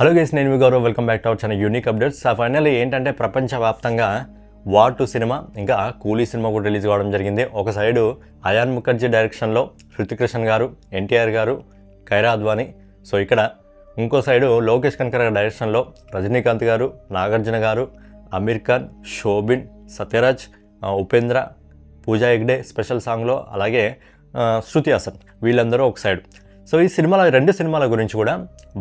Hello guys, నేను మీ Gaurav. Welcome back to our channel unique updates. Finally ఏంటంటే ప్రపంచవ్యాప్తంగా వార్ 2 సినిమా ఇంకా కూలీ సినిమా కూడా రిలీజ్ కావడం జరిగింది. ఒక సైడు అయాన్ ముఖర్జీ డైరెక్షన్లో హృతిక్ రోషన్ గారు, ఎన్టీఆర్ గారు, కైరా అద్వానీ. సో ఇక్కడ ఇంకో సైడు లోకేష్ కనకరాజ్ డైరెక్షన్లో రజనీకాంత్ గారు, నాగార్జున గారు, అమీర్ ఖాన్, శోభిన్, సత్యరాజ్, ఉపేంద్ర, పూజా హెగ్డే స్పెషల్ సాంగ్లో, అలాగే శృతి హాసన్, వీళ్ళందరూ ఒక సైడ్. సో ఈ సినిమాలో రెండు సినిమాల గురించి కూడా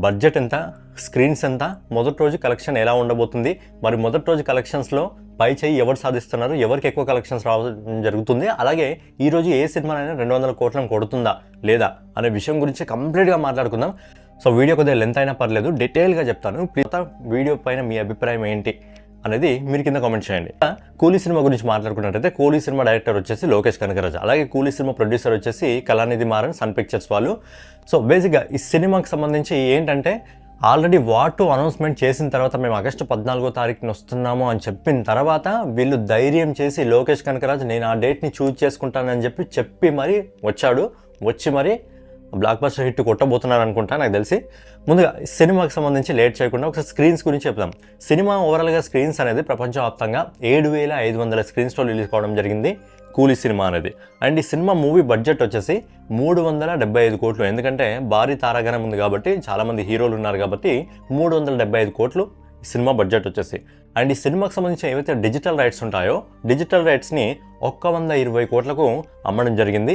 బడ్జెట్ ఎంత, స్క్రీన్స్ ఎంత, మొదటి రోజు కలెక్షన్ ఎలా ఉండబోతుంది, మరి మొదటి రోజు కలెక్షన్స్లో పై చేయి ఎవరు సాధిస్తున్నారు, ఎవరికి ఎక్కువ కలెక్షన్స్ రావడం జరుగుతుంది, అలాగే ఈరోజు ఏ సినిమానైనా 200 కోట్లను కొడుతుందా లేదా అనే విషయం గురించి కంప్లీట్గా మాట్లాడుకుందాం. సో వీడియో కొద్దిగా లెంత్ అయినా పర్లేదు, డీటెయిల్గా చెప్తాను. ప్లీజ్ వీడియో పైన మీ అభిప్రాయం ఏంటి అనేది మీరు కింద కామెంట్ చేయండి. కూలీ సినిమా గురించి మాట్లాడుకున్నట్టయితే కూలీ సినిమా డైరెక్టర్ వచ్చేసి లోకేష్ కనకరాజ్, అలాగే కూలీ సినిమా ప్రొడ్యూసర్ వచ్చేసి కళానిధి మారన్, సన్ పిక్చర్స్ వాళ్ళు. సో బేసిక్గా ఈ సినిమాకి సంబంధించి ఏంటంటే ఆల్రెడీ వార్ 2 అనౌన్స్మెంట్ చేసిన తర్వాత మేము ఆగస్టు 14వ తారీఖున వస్తున్నాము అని చెప్పిన తర్వాత వీళ్ళు ధైర్యం చేసి లోకేష్ కనకరాజ్ నేను ఆ డేట్ని చూజ్ చేసుకుంటానని చెప్పి మరీ వచ్చాడు. వచ్చి మరీ బ్లాక్ బస్టర్ హిట్ కొట్టబోతున్నారు అనుకుంటా నాకు తెలిసి. ముందుగా సినిమాకి సంబంధించి లేట్ చేయకుండా ఒకసారి స్క్రీన్స్ గురించి చెప్తాం. సినిమా ఓవరాల్గా స్క్రీన్స్ అనేది ప్రపంచవ్యాప్తంగా 7,500 స్క్రీన్స్లో రిలీజ్ కావడం జరిగింది కూలీ సినిమా అనేది. అండ్ ఈ సినిమా మూవీ బడ్జెట్ వచ్చేసి 375 కోట్లు. ఎందుకంటే భారీ తారాగణం ఉంది కాబట్టి, చాలామంది హీరోలు ఉన్నారు కాబట్టి 375 కోట్లు ఈ సినిమా బడ్జెట్ వచ్చేసి. అండ్ ఈ సినిమాకి సంబంధించి ఏవైతే డిజిటల్ రైట్స్ ఉంటాయో, డిజిటల్ రైట్స్ని 120 కోట్లకు అమ్మడం జరిగింది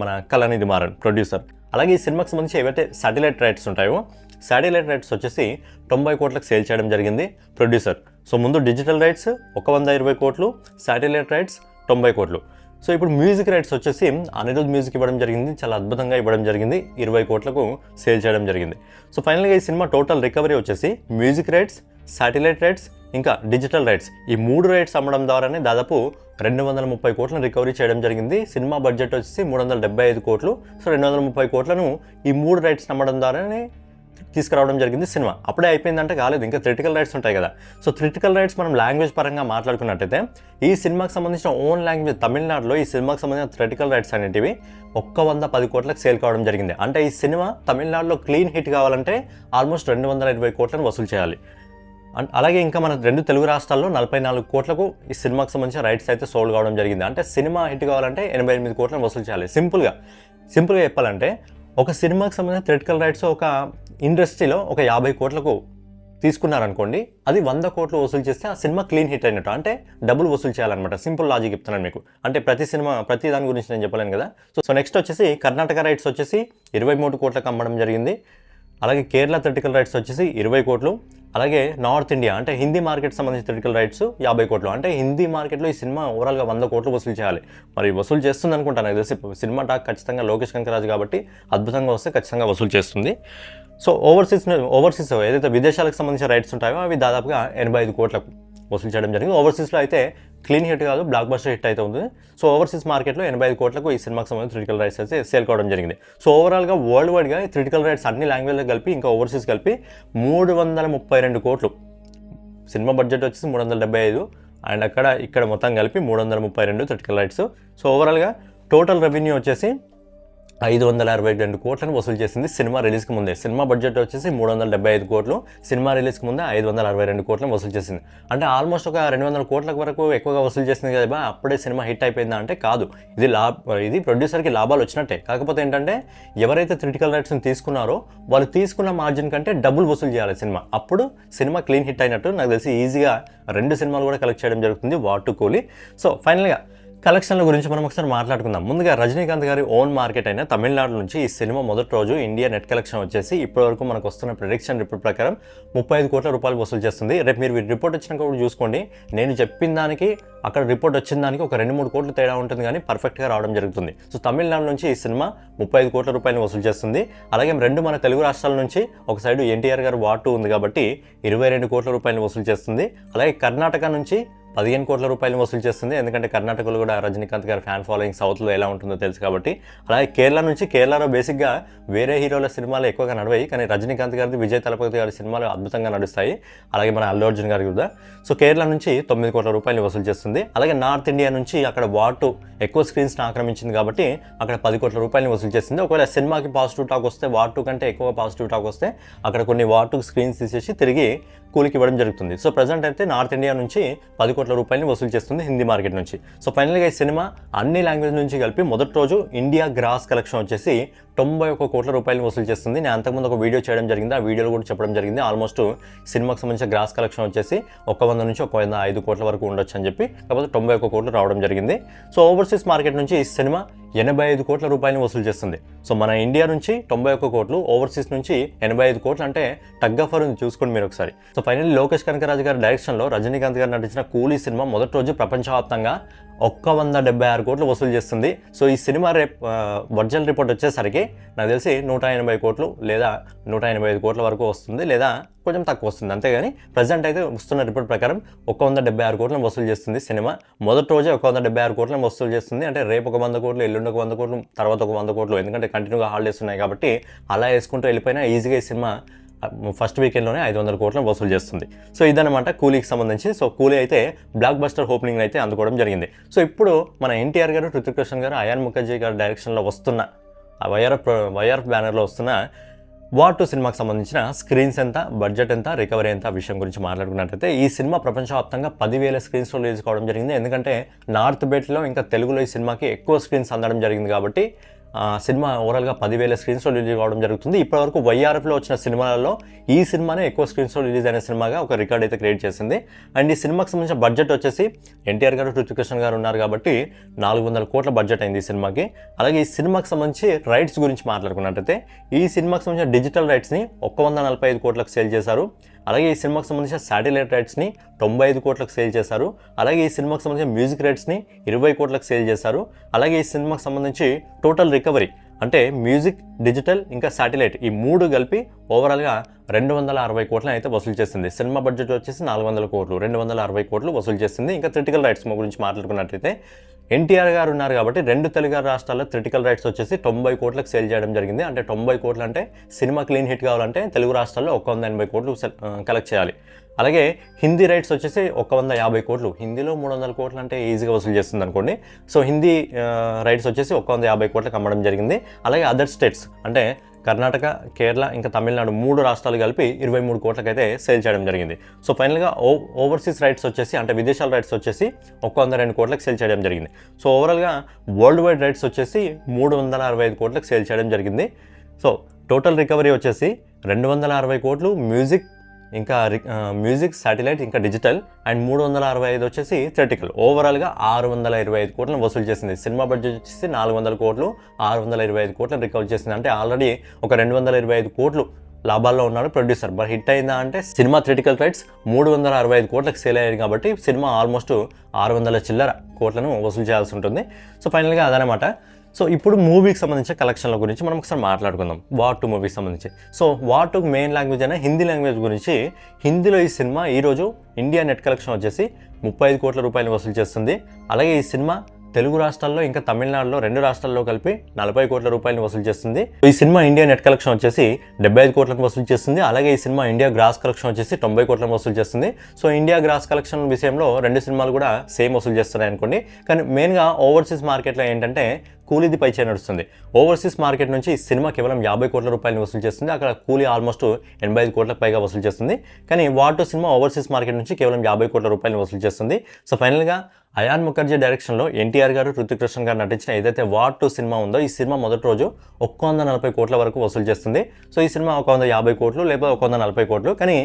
మన కళానిధి మారన్ ప్రొడ్యూసర్. అలాగే ఈ సినిమాకి సంబంధించి ఏవైతే శాటిలైట్ రైట్స్ ఉంటాయో, శాటిలైట్ రైట్స్ వచ్చేసి 90 కోట్లకు సేల్ చేయడం జరిగింది ప్రొడ్యూసర్. సో ముందు డిజిటల్ రైట్స్ 120 కోట్లు, శాటిలైట్ రైట్స్ 90 కోట్లు. సో ఇప్పుడు మ్యూజిక్ రైట్స్ వచ్చేసి అనిరుద్ మ్యూజిక్ ఇవ్వడం జరిగింది, చాలా అద్భుతంగా ఇవ్వడం జరిగింది, 20 కోట్లకు సేల్ చేయడం జరిగింది. సో ఫైనల్గా ఈ సినిమా టోటల్ రికవరీ వచ్చేసి మ్యూజిక్ రైట్స్, శాటిలైట్ రైట్స్, ఇంకా డిజిటల్ రైట్స్, ఈ 3 రైట్స్ అమ్మడం ద్వారానే దాదాపు 230 కోట్లను రికవరీ చేయడం జరిగింది. సినిమా బడ్జెట్ వచ్చేసి 375 కోట్లు. సో 230 కోట్లను ఈ 3 రైట్స్ అమ్మడం ద్వారానే తీసుకురావడం జరిగింది సినిమా. అప్పుడే అయిపోయిందంటే కాలేదు, ఇంకా థియేటికల్ రైట్స్ ఉంటాయి కదా. సో థియేటికల్ రైట్స్ మనం లాంగ్వేజ్ పరంగా మాట్లాడుకున్నట్టయితే ఈ సినిమాకి సంబంధించిన ఓన్ లాంగ్వేజ్ తమిళనాడులో ఈ సినిమాకి సంబంధించిన థియేటికల్ రైట్స్ అనేటివి 110 కోట్లకు సేల్ కావడం జరిగింది. అంటే ఈ సినిమా తమిళనాడులో క్లీన్ హిట్ కావాలంటే ఆల్మోస్ట్ 220 కోట్లను వసూలు చేయాలి. అలాగే ఇంకా మన 2 తెలుగు రాష్ట్రాల్లో 44 కోట్లకు ఈ సినిమాకి సంబంధించిన రైట్స్ అయితే సోల్డ్ కావడం జరిగింది. అంటే సినిమా హిట్ కావాలంటే 88 కోట్లను వసూలు చేయాలి. సింపుల్గా చెప్పాలంటే ఒక సినిమాకి సంబంధించిన థియేటికల్ రైట్స్ ఒక ఇండస్ట్రీలో ఒక 50 కోట్లకు తీసుకున్నారనుకోండి, అది 100 కోట్లు వసూలు చేస్తే ఆ సినిమా క్లీన్ హిట్ అయినట్టు, అంటే డబ్బులు వసూలు చేయాలన్నమాట. సింపుల్ లాజిక్ చెప్తున్నాను మీకు. అంటే ప్రతి దాని గురించి నేను చెప్పలేను కదా. సో నెక్స్ట్ వచ్చేసి కర్ణాటక రైట్స్ వచ్చేసి 23 కోట్లకు అమ్మడం జరిగింది. అలాగే కేరళ థియేటికల్ రైట్స్ వచ్చేసి 20 కోట్లు. అలాగే నార్త్ ఇండియా అంటే హిందీ మార్కెట్ సంబంధించిన థియేటికల్ రైట్స్ 50 కోట్లు. అంటే హిందీ మార్కెట్లో ఈ సినిమా ఓవరాల్గా 100 కోట్లు వసూలు చేయాలి. మరి వసూలు చేస్తుంది అనుకుంటాను నాకు తెలిసి. సినిమా టాక్ ఖచ్చితంగా లోకేష్ కనకరాజ్ కాబట్టి అద్భుతంగా వస్తే ఖచ్చితంగా వసూలు చేస్తుంది. సో ఓవర్సీస్ ఏదైతే విదేశాలకు సంబంధించిన రైట్స్ ఉంటాయో అవి దాదాపుగా 85 కోట్లకు వసూలు చేయడం జరిగింది. ఓవర్సీస్లో అయితే క్లీన్ హిట్ కాదు, బ్లాక్ బస్టర్ హిట్ అయితే ఉంది. సో ఓవర్సీస్ మార్కెట్లో 85 కోట్లకు ఈ సినిమాకి సంబంధించిన థియేటికల్ రైట్స్ అయితే సేల్ కావడం జరిగింది. సో ఓవరాల్గా వరల్డ్ వైడ్గా థియేటికల్ రైట్స్ అన్ని లాంగ్వేజ్లో కలిపి ఇంకా ఓవర్సీస్ కలిపి 332 కోట్లు. సినిమా బడ్జెట్ వచ్చేసి 375 అండ్ ఇక్కడ మొత్తం కలిపి 332 థియేటికల్ రైట్స్. సో ఓవరాల్గా టోటల్ రెవెన్యూ వచ్చేసి 562 కోట్లను వసూలు చేసింది సినిమా రిలీజ్కి ముందే. సినిమా బడ్జెట్ వచ్చేసి 375 కోట్లు, సినిమా రిలీజ్కి ముందే 562 కోట్లను వసూలు చేసింది. అంటే ఆల్మోస్ట్ ఒక 200 కోట్ల వరకు ఎక్కువగా వసూలు చేసింది కదా. అప్పుడే సినిమా హిట్ అయిపోయిందా అంటే కాదు. ఇది ప్రొడ్యూసర్కి లాభాలు వచ్చినట్టే. కాకపోతే ఏంటంటే ఎవరైతే థియేటికల్ రైట్స్ని తీసుకున్నారో వాళ్ళు తీసుకున్న మార్జిన్ కంటే డబ్బులు వసూలు చేయాలి సినిమా. అప్పుడు సినిమా క్లీన్ హిట్ అయినట్టు. నాకు తెలిసి ఈజీగా 2 సినిమాలు కూడా కలెక్ట్ చేయడం జరుగుతుంది, వార్ 2 కూలీ. సో ఫైనల్గా కలెక్షన్ల గురించి మనం ఒకసారి మాట్లాడుకుందాం. ముందుగా రజనీకాంత్ గారి ఓన్ మార్కెట్ అయిన తమిళనాడు నుంచి ఈ సినిమా మొదటి రోజు ఇండియా నెట్ కలెక్షన్ వచ్చేసి ఇప్పటివరకు మనకు వస్తున్న ప్రిడిక్షన్ రిపోర్ట్ ప్రకారం 35 కోట్ల రూపాయలు వసూలు చేస్తుంది. రేపు మీరు రిపోర్ట్ వచ్చినాక కూడా చూసుకోండి. నేను చెప్పిన దానికి అక్కడ రిపోర్ట్ వచ్చిన దానికి ఒక 2-3 కోట్లు తేడా ఉంటుంది, కానీ పర్ఫెక్ట్గా రావడం జరుగుతుంది. సో తమిళనాడు నుంచి ఈ సినిమా 35 కోట్ల రూపాయలు వసూలు చేస్తుంది. అలాగే 2 మన తెలుగు రాష్ట్రాల నుంచి ఒక సైడు ఎన్టీఆర్ గారు వార్ 2 ఉంది కాబట్టి 22 కోట్ల రూపాయలు వసూలు చేస్తుంది. అలాగే కర్ణాటక నుంచి 15 కోట్ల రూపాయలు వసూలు చేస్తుంది. ఎందుకంటే కర్ణాటకలో కూడా రజనీకాంత్ గారి ఫ్యాన్ ఫాలోయింగ్ సౌత్లో ఎలా ఉంటుందో తెలుసు కాబట్టి. అలాగే కేరళలో బేసిక్గా వేరే హీరోల సినిమాలు ఎక్కువగా నడవాయి, కానీ రజనీకాంత్ గారిది, విజయ్ తలపతి గారి సినిమాలు అద్భుతంగా నడుస్తాయి. అలాగే మన అల్లు అర్జున్ గారి కూడా. సో కేరళ నుంచి 9 కోట్ల రూపాయలు వసూలు చేస్తుంది. అలాగే నార్త్ ఇండియా నుంచి అక్కడ వాటు ఎక్కువ స్క్రీన్స్ని ఆక్రమించింది కాబట్టి అక్కడ 10 కోట్ల రూపాయలు వసూలు చేస్తుంది. ఒకవేళ సినిమాకి పాజిటివ్ టాక్ వస్తే, వాటు కంటే ఎక్కువ పాజిటివ్ టాక్ వస్తే అక్కడ కొన్ని వాటు స్క్రీన్స్ తీసేసి తిరిగి కూలికి ఇవ్వడం జరుగుతుంది. సో ప్రజెంట్ అయితే నార్త్ ఇండియా నుంచి 10 కోట్ల రూపాయలని వసూలు చేస్తుంది హిందీ మార్కెట్ నుంచి. సో ఫైనల్గా ఈ సినిమా అన్ని లాంగ్వేజ్ నుంచి కలిపి మొదటి రోజు ఇండియా గ్రాస్ కలెక్షన్ వచ్చేసి 91 కోట్ల రూపాయలు వసూలు చేస్తుంది. నేను అంతకుముందు ఒక వీడియో చేయడం జరిగింది, ఆ వీడియోలో కూడా చెప్పడం జరిగింది. ఆల్మోస్ట్ సినిమాకి సంబంధించిన గ్రాస్ కలెక్షన్ వచ్చేసి 100 నుంచి 105 కోట్ల వరకు ఉండొచ్చు అని చెప్పి, కాకపోతే 91 కోట్లు రావడం జరిగింది. సో ఓవర్సీస్ మార్కెట్ నుంచి ఈ సినిమా 85 కోట్ల రూపాయలు వసూలు చేస్తుంది. సో మన ఇండియా నుంచి 91 కోట్లు, ఓవర్సీస్ నుంచి 85 కోట్లు, అంటే టగ్ ఆఫ్ వార్ ఉంది, చూసుకోండి మీరు ఒకసారి. సో ఫైనల్లీ లోకేష్ కనకరాజు గారి డైరెక్షన్లో రజనీకాంత్ గారు నటించిన కూలీ సినిమా మొదటి రోజు ప్రపంచవ్యాప్తంగా 176 కోట్లు వసూలు చేస్తుంది. సో ఈ సినిమా ఒరిజినల్ రిపోర్ట్ వచ్చేసరికి నాకు తెలిసి 180 కోట్లు లేదా 185 కోట్ల వరకు వస్తుంది, లేదా కొంచెం తక్కువ వస్తుంది, అంతేగాని ప్రజెంట్ అయితే వస్తున్న రిపోర్ట్ ప్రకారం 176 కోట్లను వసూలు చేస్తుంది సినిమా. మొదటి రోజే 176 కోట్లను వసూలు చేస్తుంది. అంటే రేపు ఒక 100 కోట్లు, ఎల్లుండి ఒక 100 కోట్లు, తర్వాత ఒక 100 కోట్లు, ఎందుకంటే కంటిన్యూగా హాలిడేస్ ఉన్నాయి కాబట్టి అలా వేసుకుంటూ వెళ్ళిపోయినా ఈజీగా ఈ సినిమా ఫస్ట్ వీకెండ్లోనే 500 కోట్లను వసూలు చేస్తుంది. సో ఇదన్నమాట కూలీకి సంబంధించి. సో కూలీ అయితే బ్లాక్ బస్టర్ ఓపెనింగ్ అయితే అందుకోవడం జరిగింది. సో ఇప్పుడు మన ఎన్టీఆర్ గారు, హృతిక్ రోషన్ గారు, అయాన్ ముఖర్జీ గారి డైరెక్షన్లో వస్తున్న వైఆర్ఎఫ్ బ్యానర్లో వస్తున్న వార్ 2 సినిమాకి సంబంధించిన స్క్రీన్స్ ఎంత, బడ్జెట్ ఎంత, రికవరీ ఎంత విషయం గురించి మాట్లాడుకున్నట్టయితే ఈ సినిమా ప్రపంచవ్యాప్తంగా 10,000 స్క్రీన్స్లో రిలీజ్ కావడం జరిగింది. ఎందుకంటే నార్త్ బెల్ట్లో ఇంకా తెలుగులో ఈ సినిమాకి ఎక్కువ స్క్రీన్స్ అందడం జరిగింది కాబట్టి సినిమా ఓవరాల్గా 10,000 స్క్రీన్స్లో రిలీజ్ కావడం జరుగుతుంది. ఇప్పటివరకు వైఆర్ఎఫ్లో వచ్చిన సినిమాలలో ఈ సినిమానే ఎక్కువ స్క్రీన్స్లో రిలీజ్ అయిన సినిమాగా ఒక రికార్డ్ అయితే క్రియేట్ చేసింది. అండ్ ఈ సినిమాకి సంబంధించిన బడ్జెట్ వచ్చేసి ఎన్టీఆర్ గారు, హృతిక్ రోషన్ గారు ఉన్నారు కాబట్టి 400 కోట్ల బడ్జెట్ అయింది ఈ సినిమాకి. అలాగే ఈ సినిమాకి సంబంధించి రైట్స్ గురించి మాట్లాడుకున్నట్టయితే ఈ సినిమాకి సంబంధించిన డిజిటల్ రైట్స్ని 145 కోట్లకు సేల్ చేశారు. అలాగే ఈ సినిమాకి సంబంధించిన శాటిలైట్ రైట్స్ని 95 కోట్లకు సేల్ చేశారు. అలాగే ఈ సినిమాకి సంబంధించిన మ్యూజిక్ రైట్స్ని 20 కోట్లకు సేల్ చేశారు. అలాగే ఈ సినిమాకి సంబంధించి టోటల్ రికవరీ అంటే మ్యూజిక్, డిజిటల్ ఇంకా శాటిలైట్ ఈ 3 కలిపి ఓవరాల్గా 260 కోట్లను అయితే వసూలు చేసింది. సినిమా బడ్జెట్ వచ్చేసి 400 కోట్లు, 260 కోట్లు వసూలు చేసింది. ఇంకా క్రిటికల్ రైట్స్ గురించి మాట్లాడుకున్నట్లయితే ఎన్టీఆర్ గారు ఉన్నారు కాబట్టి 2 తెలుగు రాష్ట్రాల్లో క్రిటికల్ రైట్స్ వచ్చేసి 90 కోట్లకు సేల్ చేయడం జరిగింది. అంటే 90 కోట్లు అంటే సినిమా క్లీన్ హిట్ కావాలంటే తెలుగు రాష్ట్రాల్లో 180 కోట్లు కలెక్ట్ చేయాలి. అలాగే హిందీ రైట్స్ వచ్చేసి 150 కోట్లు, హిందీలో 300 కోట్లు అంటే ఈజీగా వసూలు చేస్తుంది అనుకోండి. సో హిందీ రైట్స్ వచ్చేసి 150 కోట్లకు అమ్మడం జరిగింది. అలాగే అదర్ స్టేట్స్ అంటే కర్ణాటక, కేరళ ఇంకా తమిళనాడు 3 రాష్ట్రాలు కలిపి 23 కోట్లకైతే సేల్ చేయడం జరిగింది. సో ఫైనల్గా ఓవర్సీస్ రైట్స్ వచ్చేసి అంటే విదేశాల రైట్స్ వచ్చేసి 102 కోట్లకు సేల్ చేయడం జరిగింది. సో ఓవరాల్గా వరల్డ్ వైడ్ రైట్స్ వచ్చేసి 365 కోట్లకు సేల్ చేయడం జరిగింది. సో టోటల్ రికవరీ వచ్చేసి 260 కోట్లు మ్యూజిక్, ఇంకా మ్యూజిక్, శాటిలైట్ ఇంకా డిజిటల్, అండ్ 365 వచ్చేసి థియేటికల్. ఓవరాల్గా 625 కోట్లను వసూలు చేసింది. సినిమా బడ్జెట్ వచ్చేసి 400 కోట్లు, 625 కోట్లను రికవర్ చేసింది. అంటే ఆల్రెడీ ఒక 225 కోట్లు లాభాల్లో ఉన్నాడు ప్రొడ్యూసర్. బట్ హిట్ అయిందా అంటే సినిమా థియేటికల్ రైట్స్ 365 కోట్లకు సేల్ అయ్యాయి కాబట్టి సినిమా ఆల్మోస్ట్ 600 చిల్లర కోట్లను వసూలు చేయాల్సి ఉంటుంది. సో ఫైనల్గా అదనమాట. సో ఇప్పుడు మూవీకి సంబంధించిన కలెక్షన్ల గురించి మనం ఒకసారి మాట్లాడుకుందాం. వార్ 2 మూవీకి సంబంధించి. సో వార్ 2 మెయిన్ లాంగ్వేజ్ అయినా హిందీ లాంగ్వేజ్ గురించి, హిందీలో ఈ సినిమా ఈరోజు ఇండియా నెట్ కలెక్షన్ వచ్చేసి 35 కోట్ల రూపాయలు వసూలు చేస్తుంది. అలాగే ఈ సినిమా తెలుగు రాష్ట్రాల్లో ఇంకా తమిళనాడులో 2 రాష్ట్రాల్లో కలిపి 40 కోట్ల రూపాయలు వసూలు చేస్తుంది. ఈ సినిమా ఇండియా నెట్ కలెక్షన్ వచ్చేసి 75 కోట్లకు వసూలు చేస్తుంది. అలాగే ఈ సినిమా ఇండియా గ్రాస్ కలెక్షన్ వచ్చేసి 90 కోట్లకు వసూలు చేస్తుంది. సో ఇండియా గ్రాస్ కలెక్షన్ విషయంలో 2 సినిమాలు కూడా సేమ్ వసూలు చేస్తున్నాయి అనుకోండి. కానీ మెయిన్గా ఓవర్సీస్ మార్కెట్లో ఏంటంటే కూలీది పై చేయి నడుస్తుంది. ఓవర్సీస్ మార్కెట్ నుంచి ఈ సినిమా కేవలం 50 కోట్ల రూపాయలు వసూలు చేస్తుంది. అక్కడ కూలీ ఆల్మోస్ట్ 85 కోట్లకు పైగా వసూలు చేస్తుంది. కానీ వార్ 2 సినిమా ఓవర్సీస్ మార్కెట్ నుంచి కేవలం 50 కోట్ల రూపాయలు వసూలు చేస్తుంది. సో ఫైనల్గా అయాన్ ముఖర్జీ డైరెక్షన్లో ఎన్టీఆర్ గారు, హృతిక్ రోషన్ గారు నటించిన ఏదైతే వార్ 2 సినిమా ఉందో ఈ సినిమా మొదటి రోజు 140 కోట్ల వరకు వసూలు చేస్తుంది. సో ఈ సినిమా 150 కోట్లు లేదా 140 కోట్లు, కానీ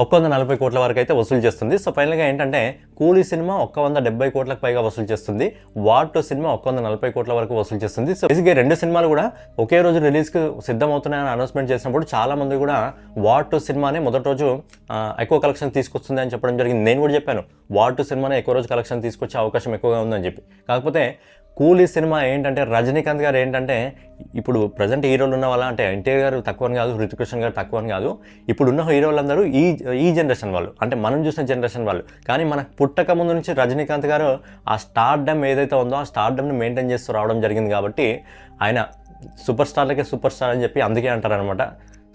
140 కోట్ల వరకు అయితే వసూలు చేస్తుంది. సో ఫైనల్గా ఏంటంటే కూలీ సినిమా 170 కోట్లకు పైగా వసూలు చేస్తుంది. వార్ 2 సినిమా 140 కోట్ల వరకు వసూలు చేస్తుంది. సో బేసిక్గా 2 సినిమాలు కూడా ఒకే రోజు రిలీజ్కి సిద్ధమవుతున్నాయని అనౌన్స్మెంట్ చేసినప్పుడు చాలా మంది కూడా వార్ 2 సినిమానే మొదటి రోజు ఎక్కువ కలెక్షన్ తీసుకొస్తుంది అని చెప్పడం జరిగింది. నేను కూడా చెప్పాను వార్ 2 సినిమానే ఎక్కువ రోజు కలెక్షన్ తీసుకొచ్చే అవకాశం ఎక్కువగా ఉందని చెప్పి. కాకపోతే కూలీ సినిమా ఏంటంటే రజనీకాంత్ గారు ఏంటంటే ఇప్పుడు ప్రజెంట్ హీరోలు ఉన్న వాళ్ళ అంటే ఎన్టీఆర్ గారు తక్కువ అని కాదు, హృతిక్ రోషన్ గారు తక్కువ అని కాదు, ఇప్పుడున్న హీరోలందరూ ఈ జనరేషన్ వాళ్ళు, అంటే మనం చూసిన జనరేషన్ వాళ్ళు. కానీ మనకు పుట్టక ముందు నుంచి రజనీకాంత్ గారు ఆ స్టార్డమ్ ఏదైతే ఉందో ఆ స్టార్డమ్ని మెయింటైన్ చేస్తూ రావడం జరిగింది కాబట్టి ఆయన సూపర్ స్టార్లకే సూపర్ స్టార్ అని చెప్పి అందుకే అంటారనమాట.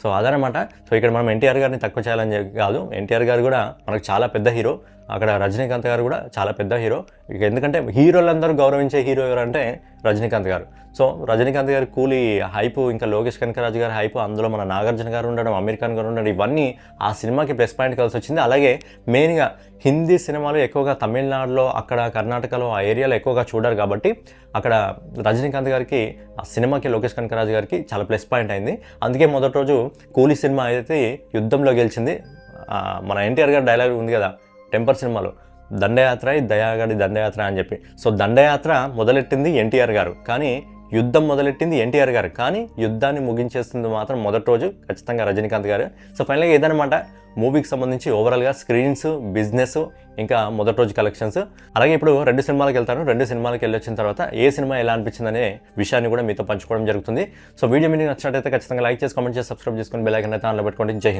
సో అదనమాట. సో ఇక్కడ మనం ఎన్టీఆర్ గారిని తక్కువ చేయాలని కాదు, ఎన్టీఆర్ గారు కూడా మనకు చాలా పెద్ద హీరో, అక్కడ రజనీకాంత్ గారు కూడా చాలా పెద్ద హీరో. ఇక ఎందుకంటే హీరోలందరూ గౌరవించే హీరో ఎవరంటే రజనీకాంత్ గారు. సో రజనీకాంత్ గారి కూలీ హైపు, ఇంకా లోకేష్ కనకరాజు గారి హైపు, అందులో మన నాగార్జున గారు ఉండడం, అమీర్ ఖాన్ గారు ఉండడం, ఇవన్నీ ఆ సినిమాకి ప్లస్ పాయింట్ కలిసి వచ్చింది. అలాగే మెయిన్గా హిందీ సినిమాలు ఎక్కువగా తమిళనాడులో, అక్కడ కర్ణాటకలో ఆ ఏరియాలో ఎక్కువగా చూడరు కాబట్టి అక్కడ రజనీకాంత్ గారికి ఆ సినిమాకి, లోకేష్ కనకరాజు గారికి చాలా ప్లస్ పాయింట్ అయింది. అందుకే మొదటి రోజు కూలీ సినిమా అయితే యుద్ధంలో గెలిచింది. మన ఎన్టీఆర్ గారి డైలాగ్ ఉంది కదా టెంపర్ సినిమాలో, దండయాత్ర దయాగడి దండయాత్ర అని చెప్పి. సో దండయాత్ర మొదలెట్టింది ఎన్టీఆర్ గారు, కానీ యుద్ధం మొదలెట్టింది ఎన్టీఆర్ గారు, కానీ యుద్ధాన్ని ముగించేస్తుంది మాత్రం మొదటి రోజు ఖచ్చితంగా రజనీకాంత్ గారు. సో ఫైనల్గా ఏదన్నమాట మూవీకి సంబంధించి ఓవరాల్గా స్క్రీన్స్, బిజినెస్, ఇంకా మొదటి రోజు కలెక్షన్స్. అలాగే ఇప్పుడు 2 సినిమాలకు వెళ్తాను. 2 సినిమాలకు వెళ్ళి వచ్చిన తర్వాత ఏ సినిమా ఎలా అనిపించింది అనే విషయాన్ని కూడా మీతో పంచుకోవడం జరుగుతుంది. సో వీడియో మీకు నచ్చినట్టయితే ఖచ్చితంగా లైక్ చేసి, కామెంట్ చేసి, సబ్స్క్రైబ్ చేసుకొని బెల్ ఐకాన్ అయితే ఆన్లో పెట్టుకోండి. జై హింద్.